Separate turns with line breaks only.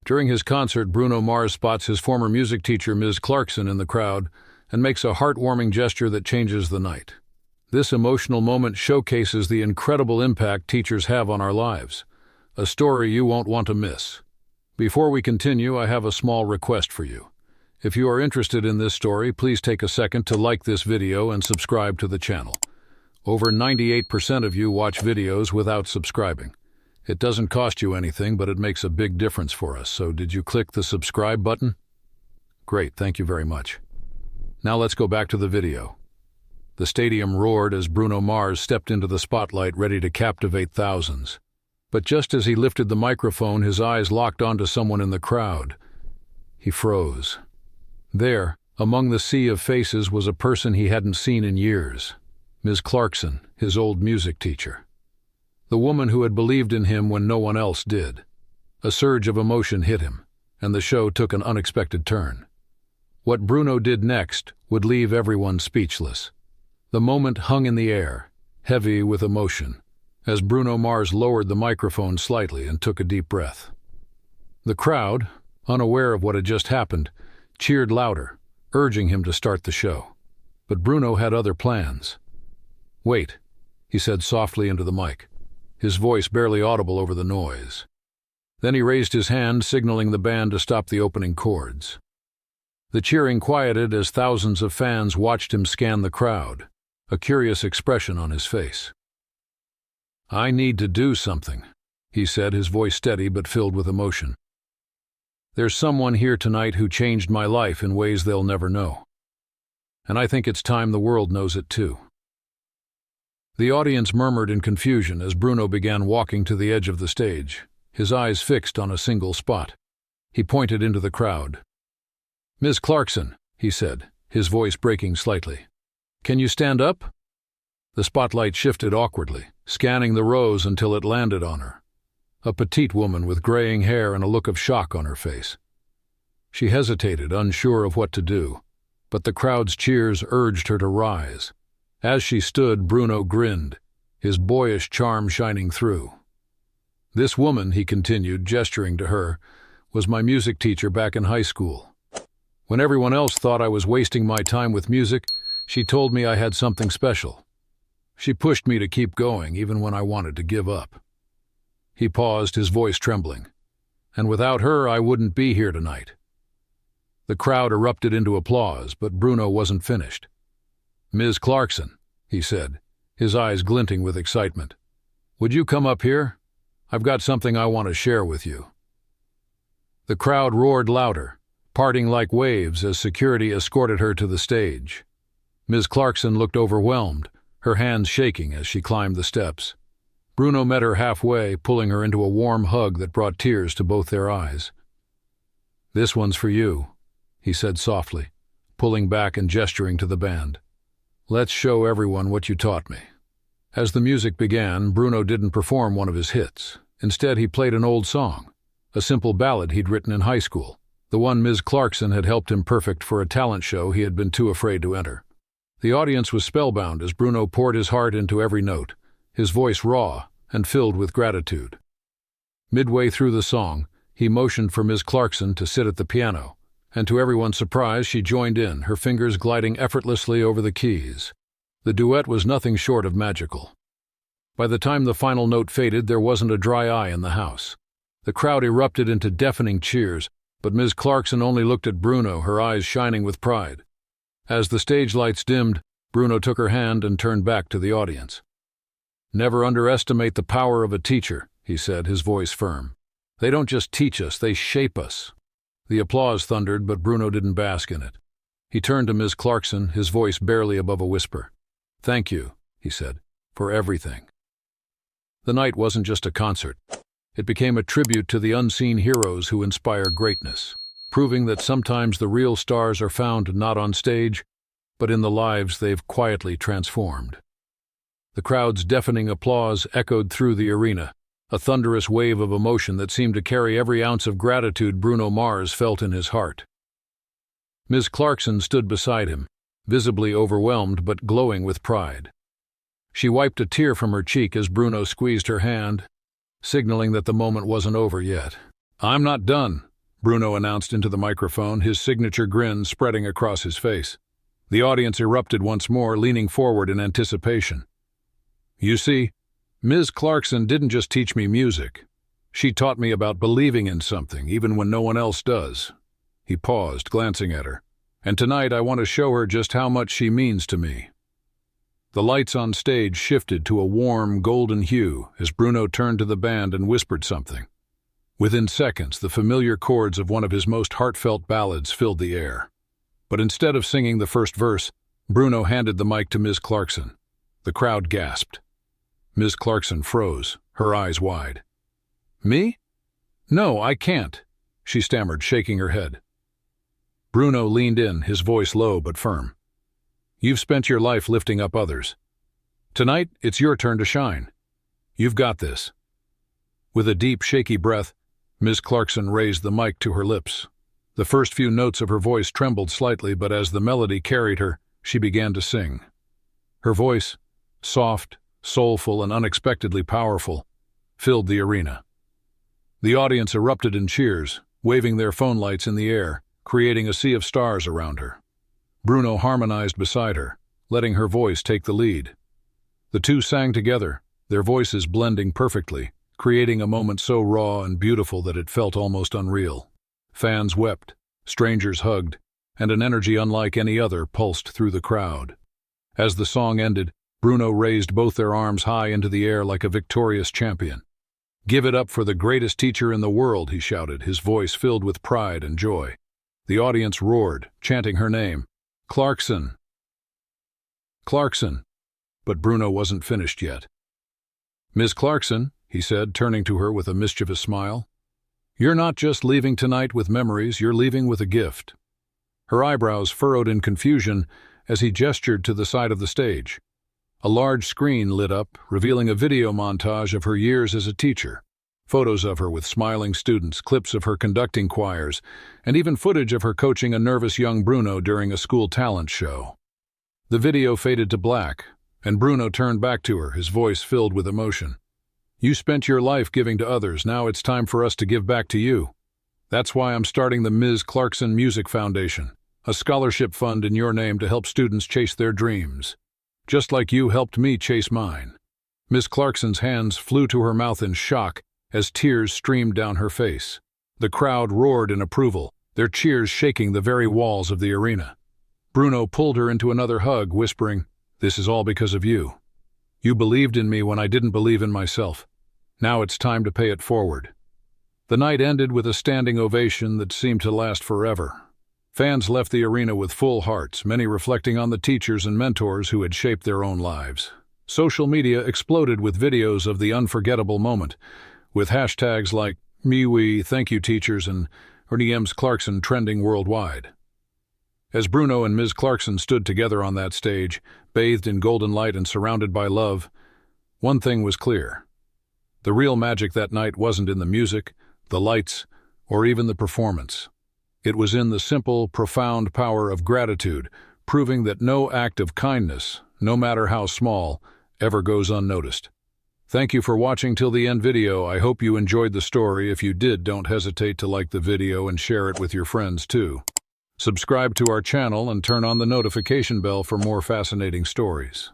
During his concert, Bruno Mars spots his former music teacher, Ms. Clarkson, in the crowd and makes a heartwarming gesture that changes the night. This emotional moment showcases the incredible impact teachers have on our lives, a story you won't want to miss. Before we continue, I have a small request for you. If you are interested in this story, please take a second to like this video and subscribe to the channel. Over 98% of you watch videos without subscribing. It doesn't cost you anything, but it makes a big difference for us. So did you click the subscribe button? Great, thank you very much. Now let's go back to the video. The stadium roared as Bruno Mars stepped into the spotlight, ready to captivate thousands. But just as he lifted the microphone, his eyes locked onto someone in the crowd. He froze. There, among the sea of faces, was a person he hadn't seen in years. Ms. Clarkson, his old music teacher. The woman who had believed in him when no one else did. A surge of emotion hit him, and the show took an unexpected turn. What Bruno did next would leave everyone speechless. The moment hung in the air, heavy with emotion, as Bruno Mars lowered the microphone slightly and took a deep breath. The crowd, unaware of what had just happened, cheered louder, urging him to start the show. But Bruno had other plans. "Wait," he said softly into the mic, his voice barely audible over the noise. Then he raised his hand, signaling the band to stop the opening chords. The cheering quieted as thousands of fans watched him scan the crowd, a curious expression on his face. "I need to do something," he said, his voice steady but filled with emotion. "There's someone here tonight who changed my life in ways they'll never know. And I think it's time the world knows it too." The audience murmured in confusion as Bruno began walking to the edge of the stage, his eyes fixed on a single spot. He pointed into the crowd. "Ms. Clarkson," he said, his voice breaking slightly. "Can you stand up?" The spotlight shifted awkwardly, scanning the rows until it landed on her. A petite woman with graying hair and a look of shock on her face. She hesitated, unsure of what to do, but the crowd's cheers urged her to rise. As she stood, Bruno grinned, his boyish charm shining through. "This woman," he continued, gesturing to her, "was my music teacher back in high school. When everyone else thought I was wasting my time with music, she told me I had something special. She pushed me to keep going, even when I wanted to give up." He paused, his voice trembling. "And without her, I wouldn't be here tonight." The crowd erupted into applause, but Bruno wasn't finished. "Ms. Clarkson," he said, his eyes glinting with excitement, "would you come up here? I've got something I want to share with you." The crowd roared louder, parting like waves as security escorted her to the stage. Ms. Clarkson looked overwhelmed, her hands shaking as she climbed the steps. Bruno met her halfway, pulling her into a warm hug that brought tears to both their eyes. "This one's for you," he said softly, pulling back and gesturing to the band. "Let's show everyone what you taught me." As the music began, Bruno didn't perform one of his hits. Instead, he played an old song, a simple ballad he'd written in high school, the one Ms. Clarkson had helped him perfect for a talent show he had been too afraid to enter. The audience was spellbound as Bruno poured his heart into every note, his voice raw and filled with gratitude. Midway through the song, he motioned for Ms. Clarkson to sit at the piano, and to everyone's surprise, she joined in, her fingers gliding effortlessly over the keys. The duet was nothing short of magical. By the time the final note faded, there wasn't a dry eye in the house. The crowd erupted into deafening cheers, but Ms. Clarkson only looked at Bruno, her eyes shining with pride. As the stage lights dimmed, Bruno took her hand and turned back to the audience. "Never underestimate the power of a teacher," he said, his voice firm. "They don't just teach us, they shape us." The applause thundered, but Bruno didn't bask in it. He turned to Ms. Clarkson, his voice barely above a whisper. "Thank you," he said, "for everything." The night wasn't just a concert. It became a tribute to the unseen heroes who inspire greatness, proving that sometimes the real stars are found not on stage, but in the lives they've quietly transformed. The crowd's deafening applause echoed through the arena, a thunderous wave of emotion that seemed to carry every ounce of gratitude Bruno Mars felt in his heart. Ms. Clarkson stood beside him, visibly overwhelmed but glowing with pride. She wiped a tear from her cheek as Bruno squeezed her hand, signaling that the moment wasn't over yet. "I'm not done," Bruno announced into the microphone, his signature grin spreading across his face. The audience erupted once more, leaning forward in anticipation. You see, Ms. Clarkson didn't just teach me music. She taught me about believing in something, even when no one else does. He paused, glancing at her. And tonight I want to show her just how much she means to me. The lights on stage shifted to a warm, golden hue as Bruno turned to the band and whispered something. Within seconds, the familiar chords of one of his most heartfelt ballads filled the air. But instead of singing the first verse, Bruno handed the mic to Ms. Clarkson. The crowd gasped. Ms. Clarkson froze, her eyes wide. Me? No, I can't, she stammered, shaking her head. Bruno leaned in, his voice low but firm. You've spent your life lifting up others. Tonight, it's your turn to shine. You've got this. With a deep, shaky breath, Ms. Clarkson raised the mic to her lips. The first few notes of her voice trembled slightly, but as the melody carried her, she began to sing. Her voice, soft, soulful, and unexpectedly powerful, filled the arena. The audience erupted in cheers, waving their phone lights in the air, creating a sea of stars around her. Bruno harmonized beside her, letting her voice take the lead. The two sang together, their voices blending perfectly, creating a moment so raw and beautiful that it felt almost unreal. Fans wept, strangers hugged, and an energy unlike any other pulsed through the crowd. As the song ended, Bruno raised both their arms high into the air like a victorious champion. Give it up for the greatest teacher in the world, he shouted, his voice filled with pride and joy. The audience roared, chanting her name. Clarkson. Clarkson. But Bruno wasn't finished yet. Ms. Clarkson, he said, turning to her with a mischievous smile. You're not just leaving tonight with memories, you're leaving with a gift. Her eyebrows furrowed in confusion as he gestured to the side of the stage. A large screen lit up, revealing a video montage of her years as a teacher. Photos of her with smiling students, clips of her conducting choirs, and even footage of her coaching a nervous young Bruno during a school talent show. The video faded to black, and Bruno turned back to her, his voice filled with emotion. You spent your life giving to others, now it's time for us to give back to you. That's why I'm starting the Ms. Clarkson Music Foundation, a scholarship fund in your name to help students chase their dreams. Just like you helped me chase mine. Ms. Clarkson's hands flew to her mouth in shock as tears streamed down her face. The crowd roared in approval, their cheers shaking the very walls of the arena. Bruno pulled her into another hug, whispering, This is all because of you. You believed in me when I didn't believe in myself. Now it's time to pay it forward. The night ended with a standing ovation that seemed to last forever. Fans left the arena with full hearts, many reflecting on the teachers and mentors who had shaped their own lives. Social media exploded with videos of the unforgettable moment, with hashtags like MeWe, Thank You Teachers, and Ms. Clarkson trending worldwide. As Bruno and Ms. Clarkson stood together on that stage, bathed in golden light and surrounded by love, one thing was clear. The real magic that night wasn't in the music, the lights, or even the performance. It was in the simple, profound power of gratitude, proving that no act of kindness, no matter how small, ever goes unnoticed. Thank you for watching till the end video. I hope you enjoyed the story. If you did, don't hesitate to like the video and share it with your friends too. Subscribe to our channel and turn on the notification bell for more fascinating stories.